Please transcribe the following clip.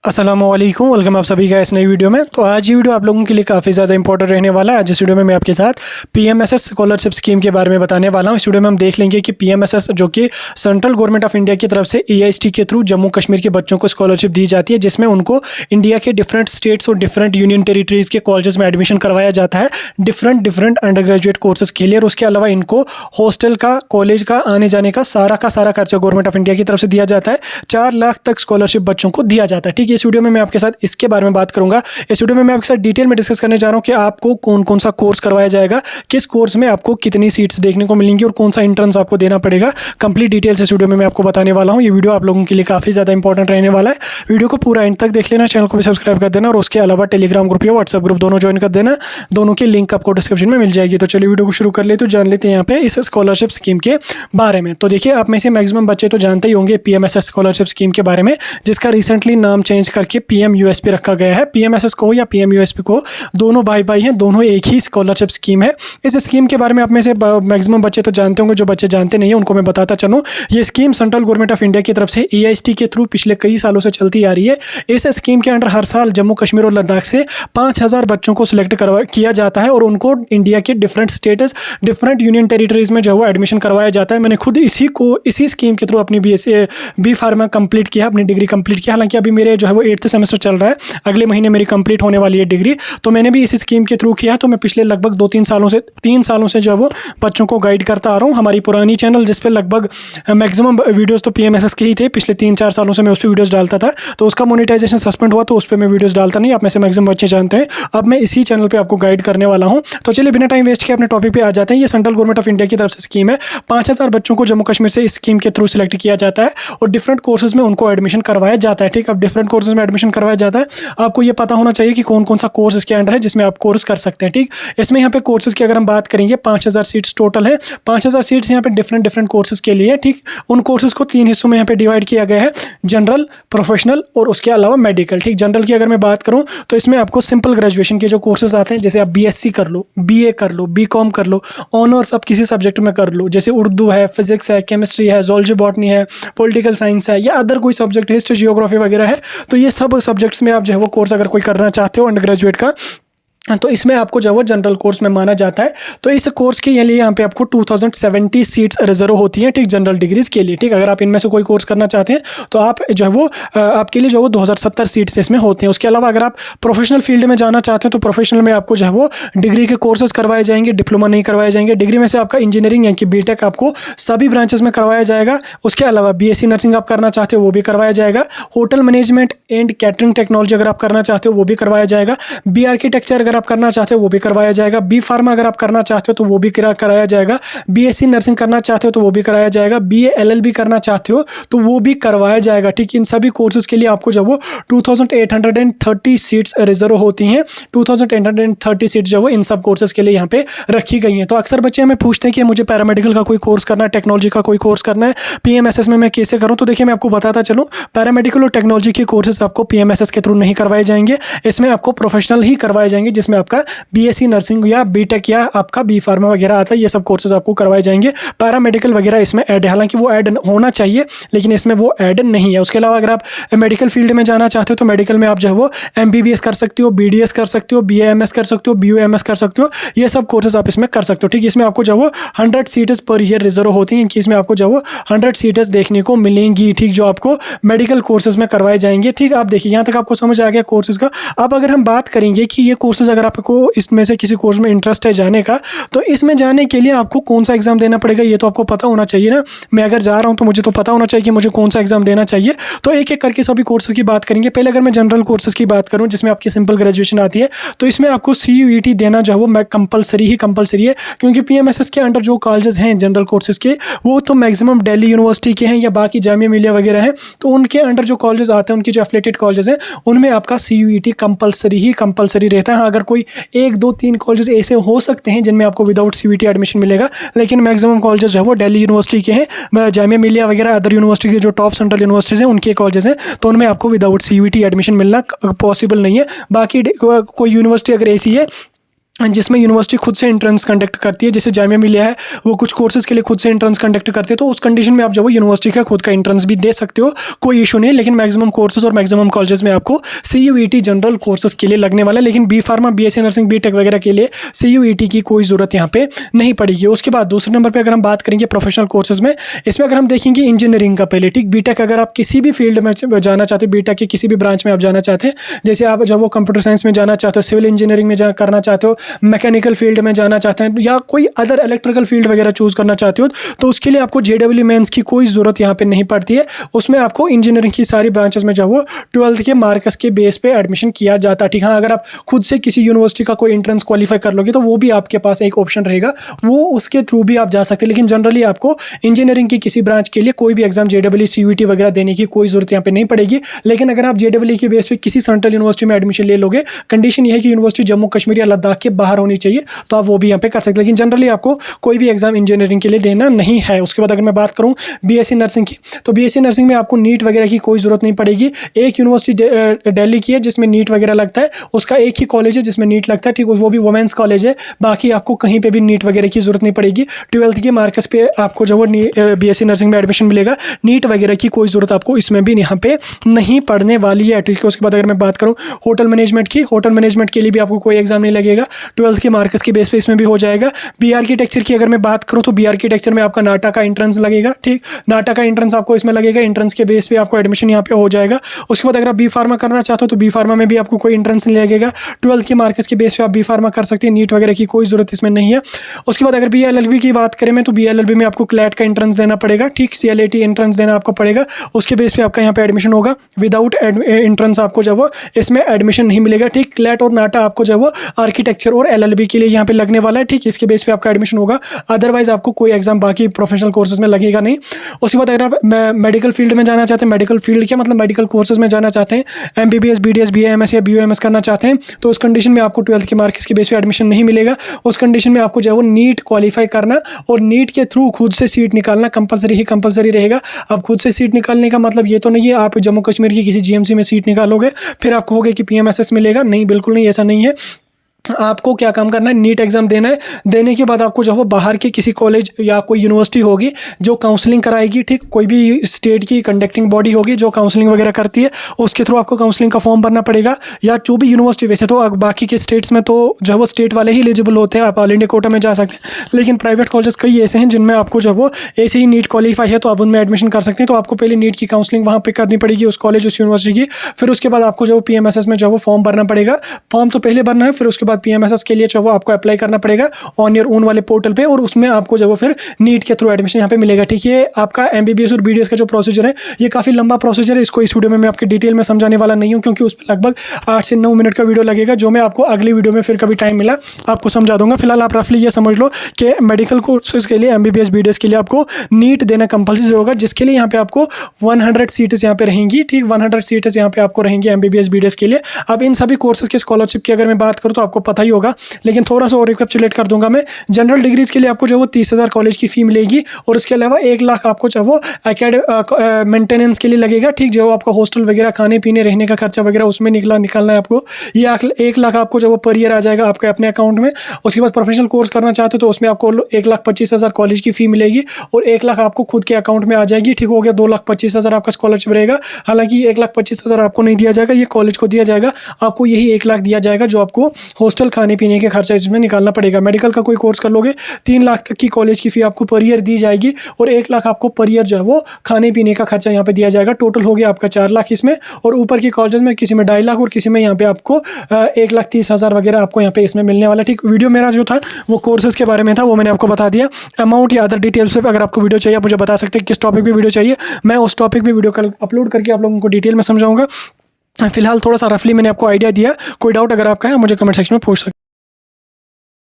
अस्सलामुअलैकुम, वेलकम आप सभी का इस नई वीडियो में। तो आज ये वीडियो आप लोगों के लिए काफ़ी ज़्यादा इंपॉर्टेंट रहने वाला है। आज इस वीडियो में मैं आपके साथ पीएमएसएस स्कॉलरशिप स्कीम के बारे में बताने वाला हूँ। इस वीडियो में हम देख लेंगे कि पीएमएसएस जो कि सेंट्रल गवर्नमेंट ऑफ इंडिया की तरफ से एआईएसटी के थ्रू जम्मू कश्मीर के बच्चों को स्कॉलरशिप दी जाती है, जिसमें उनको इंडिया के डिफरेंट स्टेट्स और डिफरेंट यूनियन टेरिटरीज़ के कॉलेजेस में एडमिशन करवाया जाता है डिफरेंट अंडर ग्रेजुएट कोर्सेज के लिए। और उसके अलावा इनको हॉस्टल का, कॉलेज का, आने जाने का सारा खर्चा गवर्नमेंट ऑफ इंडिया की तरफ से दिया जाता है। 4 लाख तक स्कॉलरशिप बच्चों को दिया जाता है। ठीक है, इस वीडियो में मैं आपके साथ इसके बारे में बात करूंगा। इस वीडियो में मैं आपके साथ डिटेल में डिस्कस करने जा रहा हूं कि आपको कौन कौन सा कोर्स करवाया जाएगा, किस कोर्स में आपको कितनी सीट्स देखने को मिलेंगी और कौन सा एंट्रेंस आपको देना पड़ेगा। कंप्लीट डिटेल्स इस वीडियो में मैं आपको बताने वाला हूं। ये वीडियो आप लोगों के लिए काफ़ी ज़्यादा इंपॉर्टेंट रहने वाला है। वीडियो को पूरा एंड तक देख लेना, चैनल को भी सब्सक्राइब कर देना और उसके अलावा टेलीग्राम ग्रुप या व्हाट्सएप ग्रुप दोनों ज्वाइन कर देना। दोनों की लिंक आपको डिस्क्रिप्शन में मिल जाएगी। तो चलिए वीडियो को शुरू कर ले, तो जान लेते हैं यहाँ पे इस स्कॉलरशिप स्कीम के बारे में। तो देखिए, आप में से मैक्सिमम बच्चे तो जानते ही होंगे पीएमएसएस स्कॉलरशिप स्कीम के बारे में, जिसका रिसेंटली नाम चेंज करके पीएमयूएसपी रखा गया है। पीएमएसएस को या पीएमयूएसपी को दोनों भाई हैं, दोनों एक ही स्कॉलरशिप स्कीम है। इस स्कीम के बारे में आप में से मैक्सिमम बच्चे तो जानते होंगे, जो बच्चे जानते नहीं हैं उनको मैं बताता चलूँ। ये scheme central government of India की तरफ से एआईएसटी के थ्रू पिछले कई सालों से चलती आ रही है। इस स्कीम के अंडर हर साल जम्मू कश्मीर और लद्दाख से 5000 बच्चों को सिलेक्ट किया जाता है और उनको इंडिया के different states, different union territories में जो है एडमिशन करवाया जाता है। मैंने खुद इसी स्कीम के थ्रू अपनी बी फार्मा कंप्लीट किया, अपनी डिग्री कंप्लीट किया। हालांकि अभी मेरे जो है वो 8th सेमेस्टर चल रहा है, अगले महीने मेरी कंप्लीट होने वाली है डिग्री। तो मैंने भी इस स्कीम के थ्रू किया। तो मैं पिछले लगभग 3 सालों से जो है वो बच्चों को गाइड करता आ रहा हूँ। हमारी पुरानी चैनल जिस पे लगभग मैक्सिमम वीडियोस तो पीएमएसएस के ही थे, पिछले 3-4 सालों से मैं उस पर वीडियोस डालता था। तो उसका मोनेटाइजेशन सस्पेंड हुआ, तो उस पर मैं वीडियोस डालता नहीं। आप में से मैक्सिमम बच्चे जानते हैं। अब मैं इसी चैनल पर आपको गाइड करने वाला हूँ। तो चलिए बिना टाइम वेस्ट किए अपने टॉपिक पे आ जाते हैं। ये सेंट्रल गवर्नमेंट ऑफ इंडिया की तरफ से स्कीम है। 5000 बच्चों को जम्मू कश्मीर से इस स्कीम के थ्रू सिलेक्ट किया जाता है और डिफरेंट कोर्सेज में उनको एडमिशन करवाया जाता है। ठीक, अब डिफरेंट कोर्सेज में एडमिशन करवाया जाता है। आपको ये पता होना चाहिए कि कौन कौन सा कोर्स इसके अंडर है जिसमें आप कोर्स कर सकते हैं। ठीक, इसमें यहाँ पे कोर्सेज की अगर हम बात करेंगे, 5000 सीट्स टोटल है। 5000 सीट्स यहाँ पे डिफरेंट कोर्सेज के लिए। ठीक, उन कोर्सेज को 3 हिस्सों में यहाँ पे डिवाइड किया गया है, जनरल, प्रोफेशनल और उसके अलावा मेडिकल। ठीक, जनरल की अगर मैं बात करूँ तो इसमें आपको सिंपल ग्रेजुएशन के जो कोर्सेज आते हैं, जैसे आप बीएससी कर लो, बीए कर लो, बीकॉम कर लो, ऑनर्स आप किसी सब्जेक्ट में कर लो, जैसे उर्दू है, फिजिक्स है, केमिस्ट्री है, जोलॉजी बॉटनी है, पॉलिटिकल साइंस है, या अदर कोई सब्जेक्ट, हिस्ट्री, जियोग्राफी वगैरह है। तो ये सब सब्जेक्ट्स में आप जो है वो कोर्स अगर कोई करना चाहते हो अंडर ग्रेजुएट का, तो इसमें आपको जो है वो जनरल कोर्स में माना जाता है। तो इस कोर्स के लिए यहाँ पे आपको 2070 सीट्स रिजर्व होती हैं। ठीक, जनरल डिग्रीज के लिए। ठीक, अगर आप इनमें से कोई कोर्स करना चाहते हैं तो आप जो है वो आपके लिए जो है वो 2070 सीट्स इसमें होते हैं। उसके अलावा अगर आप प्रोफेशनल फील्ड में जाना चाहते हैं तो प्रोफेशनल में आपको जो है वो डिग्री के कोर्सेज करवाए जाएंगे, डिप्लोमा नहीं करवाए जाएंगे। डिग्री में से आपका इंजीनियरिंग यानी कि बीटेक आपको सभी ब्रांचेस में करवाया जाएगा। उसके अलावा बीएससी नर्सिंग आप करना चाहते हो वो भी करवाया जाएगा। Hotel management and catering technology अगर आप करना चाहते हो वो भी करवाया जाएगा। बी आर्किटेक्चर अगर आप करना चाहते हो वो भी करवाया जाएगा। बी फार्मा अगर आप करना चाहते हो तो वो भी कराया जाएगा। बीएससी नर्सिंग करना चाहते हो तो वो भी कराया जाएगा। बीए एलएलबी करना चाहते हो तो वो भी करवाया जाएगा। ठीक, इन सभी कोर्सेज के लिए आपको जो वो 2830 सीट्स रिजर्व होती हैं। 2830 सीट्स जो वो इन सब कोर्सेज के लिए यहाँ पे रखी गई हैं। तो अक्सर बच्चे हमें पूछते हैं कि मुझे पैरामेडिकल का कोई कोर्स करना है, टेक्नोलॉजी का कोई कोर्स करना है, पीएमएसएस में मैं कैसे करूँ। तो देखिए, मैं आपको बताता चलूँ, पैरामेडिकल और टेक्नोलॉजी के कोर्सेज आपको पीएमएसएस के थ्रू नहीं करवाए जाएंगे। इसमें आपको प्रोफेशनल ही करवाए जाएंगे, जिसमें आपका बीएससी नर्सिंग या बीटेक या आपका बी फार्मा वगैरह आता है। ये सब कोर्सेज आपको करवाए जाएंगे। पैरामेडिकल वगैरह इसमें ऐड है, हालांकि वो ऐड होना चाहिए लेकिन इसमें वो ऐड नहीं है। उसके अलावा अगर आप मेडिकल फील्ड में जाना चाहते हो तो मेडिकल में आप जो है वो एमबीबीएस कर सकते हो, बीडीएस कर सकते हो, बीएएमएस कर सकते हो, बीयूएमएस कर सकते हो। ये सब कोर्सेज आप इसमें कर सकते हो। ठीक, इसमें आपको जो वो 100 सीट्स पर ईयर रिजर्व होती हैं कि इसमें आपको जो वो 100 सीट्स देखने को मिलेंगी। ठीक, जो आपको मेडिकल कोर्सेज में करवाए जाएंगे। ठीक, आप देखिए यहाँ तक आपको समझ आ गया कोर्सेज का। अब अगर हम बात करेंगे कि ये कोर्सेज अगर आपको इसमें से किसी कोर्स में इंटरेस्ट है जाने का, तो इसमें जाने के लिए आपको कौन सा एग्जाम देना पड़ेगा ये तो आपको पता होना चाहिए ना। मैं अगर जा रहा हूँ तो मुझे तो पता होना चाहिए कि मुझे कौन सा एग्जाम देना चाहिए। तो एक एक करके सभी कोर्सेज की बात करेंगे। पहले अगर मैं जनरल कोर्सेज की बात करूँ, जिसमें आपकी सिंपल ग्रेजुएशन आती है, तो इसमें आपको CUET देना जो है वो कंपलसरी है, क्योंकि पीएमएसएस के अंडर जो कॉलेजेस हैं जनरल कोर्सेज के, वो तो मैक्सिमम दिल्ली यूनिवर्सिटी के हैं या बाकी जामिया मिलिया वगैरह हैं। तो उनके अंडर जो कॉलेजेस आते हैं, उनके जो एफिलेटेड कॉलेजेस हैं, उनमें आपका CUET कंपलसरी रहता है। हाँ, अगर कोई 1, 2, 3 कॉलेजेस ऐसे हो सकते हैं जिनमें आपको विदाउट CUET एडमिशन मिलेगा, लेकिन मैक्सिमम कॉलेजेस जो है वो दिल्ली यूनिवर्सिटी के हैं, जामिया मिलिया वगैरह अदर यूनिवर्सिटी के जो टॉप सेंट्रल यूनिवर्सिटीज़ हैं उनके कॉलेजेस हैं, तो उनमें आपको विदाउट CUET एडमिशन मिलना पॉसिबल नहीं है। बाकी कोई यूनिवर्सिटी अगर ऐसी है जिसमें यूनिवर्सिटी खुद से एंट्रेंस कंडक्ट करती है। जैसे जामिया मिलिया है वो कुछ कोर्सेज के लिए खुद से एंट्रेंस कंडक्ट करते हैं, तो उस कंडीशन में आप जो है यूनिवर्सिटी का खुद का एंट्रेंस भी दे सकते हो, कोई इशू नहीं है। लेकिन मैक्सिमम कोर्सेज और मैक्सिमम कॉलेजेस में आपको CUET जनरल कोर्सेज के लिए लगने वाला है, लेकिन B pharma, BSc nursing, BTech वगैरह के लिए CUET की कोई ज़रूरत यहाँ पे नहीं पड़ेगी। उसके बाद दूसरे नंबर पर अगर हम बात करेंगे प्रोफेशनल कोर्सेज में, इसमें अगर हम देखेंगे इंजीनियरिंग का पहले, ठीक, BTech अगर आप किसी भी फील्ड में जाना चाहते हो, BTech के किसी भी ब्रांच में आप जाना चाहते हैं, जैसे आप जब वो कंप्यूटर साइंस में जाना चाहते हो, सिविल इंजीनियरिंग में करना चाहते हो, मैकेनिकल फील्ड में जाना चाहते हैं, या कोई अदर इलेक्ट्रिकल फील्ड वगैरह चूज करना चाहते हो, तो उसके लिए आपको JEE मेंस की कोई ज़रूरत यहाँ पे नहीं पड़ती है। उसमें आपको इंजीनियरिंग की सारी ब्रांचेस में जो वो 12th के मार्क्स के बेस पे एडमिशन किया जाता है, ठीक। हाँ, अगर आप खुद से किसी यूनिवर्सिटी का कोई एंट्रेंस क्वालिफाई कर लोगे तो वो भी आपके पास एक ऑप्शन रहेगा, वो उसके थ्रू भी आप जा सकते हैं। लेकिन जनरली आपको इंजीनियरिंग की किसी ब्रांच के लिए कोई भी एग्जाम JEE, CUET वगैरह देने की कोई ज़रूरत यहाँ पे नहीं पड़ेगी। लेकिन अगर आप JEE के बेस पे किसी सेंट्रल यूनिवर्सिटी में एडमिशन ले लोगे, कंडीशन ये है कि यूनिवर्सिटी जम्मू कश्मीर या लद्दाख के बाहर होनी चाहिए, तो आप वो भी यहाँ पे कर सकते हैं। लेकिन जनरली आपको कोई भी एग्जाम इंजीनियरिंग के लिए देना नहीं है। उसके बाद अगर मैं बात करूँ BSc नर्सिंग की, तो BSc नर्सिंग में आपको नीट वगैरह की कोई ज़रूरत नहीं पड़ेगी। एक यूनिवर्सिटी दिल्ली की है जिसमें नीट वगैरह लगता है, उसका एक ही कॉलेज है जिसमें नीट लगता है, ठीक, वो भी वुमेंस कॉलेज है। बाकी आपको कहीं पर भी नीट वगैरह की ज़रूरत नहीं पड़ेगी। 12th के मार्क्स पे आपको जो वो BSc नर्सिंग में एडमिशन मिलेगा, नीट वगैरह की कोई ज़रूरत आपको इसमें भी यहाँ पे नहीं पड़ने वाली है, ठीक है। उसके बाद अगर मैं बात करूँ होटल मैनेजमेंट की, होटल मैनेजमेंट के लिए भी आपको कोई एग्जाम नहीं लगेगा, 12th के मार्क्स के बेस पे इसमें भी हो जाएगा। बी आर्किटेक्चर की अगर मैं बात करूँ तो बी आर्किटेक्चर में आपका नाटा का एंट्रेंस लगेगा, ठीक, नाटा का एंट्रेंस आपको इसमें लगेगा, एंट्रेंस के बेस पे आपको एडमिशन यहाँ पे हो जाएगा। उसके बाद अगर आप बी फार्मा करना चाहते हो तो बी फार्मा में भी आपको कोई एंट्रेंस नहीं लगेगा, 12th के मार्क्स के बेस पे आप बी फार्मा कर सकते हैं, नीट वगैरह की कोई ज़रूरत इसमें नहीं है। उसके बाद अगर BLLB की बात करें मैं, तो BLLB में आपको क्लैट का एंट्रेंस देना पड़ेगा, ठीक, CLAT एंट्रेंस देना आपको पड़ेगा, उसके बेस पे आपका यहाँ पे एडमिशन होगा। विदाउट एंट्रेंस आपको जब वो इसमें एडमिशन नहीं मिलेगा, ठीक। क्लैट और नाटा आपको जब वो आर्किटेक्चर और LLB के लिए यहाँ पे लगने वाला है, ठीक, इसके बेस पे आपका एडमिशन होगा। अदरवाइज आपको कोई एग्जाम बाकी प्रोफेशनल कोर्सेज में लगेगा नहीं। उसके बाद अगर आप मेडिकल फील्ड में जाना चाहते हैं, मेडिकल फील्ड क्या मतलब मेडिकल कोर्सेज में जाना चाहते हैं, MBBS, BDS, BAMS या BOMS करना चाहते हैं, तो उस कंडीशन में आपको 12th के मार्क्स के बेस पे एडमिशन नहीं मिलेगा। उस कंडीशन में आपको जो है वो नीट क्वालिफाई करना और नीट के थ्रू खुद से सीट निकालना कंपलसरी ही कंपलसरी रहेगा। अब खुद से सीट निकालने का मतलब ये तो नहीं है आप जम्मू कश्मीर की किसी GMC में सीट निकालोगे फिर आप कहोगे कि PMSS मिलेगा, नहीं, बिल्कुल नहीं, ऐसा नहीं है। आपको क्या काम करना है, नीट एग्जाम देना है, देने के बाद आपको जो है बाहर के किसी कॉलेज या कोई यूनिवर्सिटी होगी जो काउंसलिंग कराएगी, ठीक, कोई भी स्टेट की कंडक्टिंग बॉडी होगी जो काउंसलिंग वगैरह करती है, उसके थ्रू आपको काउंसलिंग का फॉर्म भरना पड़ेगा। या जो भी यूनिवर्सिटी, वैसे तो बाकी के स्टेट्स में तो जो है वो स्टेट वाले ही एलिजिबल होते हैं, आप ऑल इंडिया कोटा में जा सकते हैं, लेकिन प्राइवेट कॉलेज कई ऐसे हैं जिनमें आपको जो है वो ऐसे ही नीट क्वालिफाई है तो आप उनमें एडमिशन कर सकते हैं। तो आपको पहले नीट की काउंसलिंग वहाँ पर करनी पड़ेगी उस कॉलेज, उस यूनिवर्सिटी की, फिर उसके बाद आपको जो PMSS में जो वो फॉर्म भरना पड़ेगा। फॉर्म तो पहले भरना है, फिर उसके बाद PMSS के लिए वो आपको अप्लाई करना पड़ेगा ऑन योर ओन वाले पोर्टल पे, और उसमें आपको जब वो फिर नीट के थ्रू एडमिशन यहाँ पे मिलेगा, ठीक है। आपका MBBS और BDS का जो प्रोसीजर है ये काफ़ी लंबा प्रोसीजर है, इसको इस वीडियो में मैं आपके डिटेल में समझाने वाला नहीं हूँ क्योंकि उस पर लगभग 8 से 9 मिनट का वीडियो लगेगा, जो मैं आपको अगली वीडियो में फिर कभी टाइम मिला आपको समझा दूंगा। फिलहाल आप रफली ये समझ लो कि मेडिकल कोर्सेज के लिए MBBS BDS के लिए आपको नीट देना कंपल्सरी होगा, जिसके लिए यहाँ पे आपको 100 सीट्स यहाँ पे रहेंगी, ठीक, 100 सीट्स यहाँ पे आपको रहेंगी MBBS BDS के लिए। अब इन सभी कोर्सेज के स्कॉलरशिप की अगर मैं बात करूँ तो आपको पता ही होगा, लेकिन थोड़ा सा और रिकैपिचुलेट कर दूंगा मैं। जनरल डिग्रीज के लिए आपको जो वो 30,000 कॉलेज की फ़ी मिलेगी, और उसके अलावा 1 लाख आपको जो वो मेंटेनेंस के लिए लगेगा, ठीक, जो आपका हॉस्टल वगैरह, खाने पीने, रहने का खर्चा वगैरह उसमें निकालना है आपको। ये 1 लाख आपको जो वो पर ईयर आ जाएगा आपके अपने अकाउंट में। उसके बाद प्रोफेशनल कोर्स करना चाहते हो तो उसमें आपको 1,25,000 कॉलेज की फ़ी मिलेगी और 1 लाख आपको खुद के अकाउंट में आ जाएगी, ठीक हो गया। 2,25,000 आपका स्कॉलरशिप रहेगा। हालांकि 1,25,000 आपको नहीं दिया जाएगा, ये कॉलेज को दिया जाएगा, आपको यही 1 लाख दिया जाएगा जो आपको हॉस्टल, खाने पीने के खर्चा इसमें निकालना पड़ेगा। मेडिकल का कोई कोर्स कर लोगे 3 लाख तक की कॉलेज की फ़ी आपको पर ईयर दी जाएगी और 1 लाख आपको पर ईयर जो है वो खाने पीने का खर्चा यहाँ पे दिया जाएगा। टोटल हो गया आपका 4 लाख इसमें, और ऊपर की कॉलेज में किसी में 2.5 लाख और किसी में यहाँ पे आपको 1,30,000 वगैरह आपको यहाँ पे इसमें मिलने वाला, ठीक। वीडियो मेरा जो था वो कोर्सेज के बारे में था, वो मैंने आपको बता दिया। अमाउंट या अदर डिटेल्स पे अगर आपको वीडियो चाहिए आप मुझे बता सकते हैं किस टॉपिक पे वीडियो चाहिए, मैं उस टॉपिक पे वीडियो कल अपलोड करके आप लोगों को डिटेल में समझाऊंगा। फिलहाल थोड़ा सा रफली मैंने आपको आइडिया दिया, कोई डाउट अगर आपका है मुझे कमेंट सेक्शन में पूछ सकते हैं।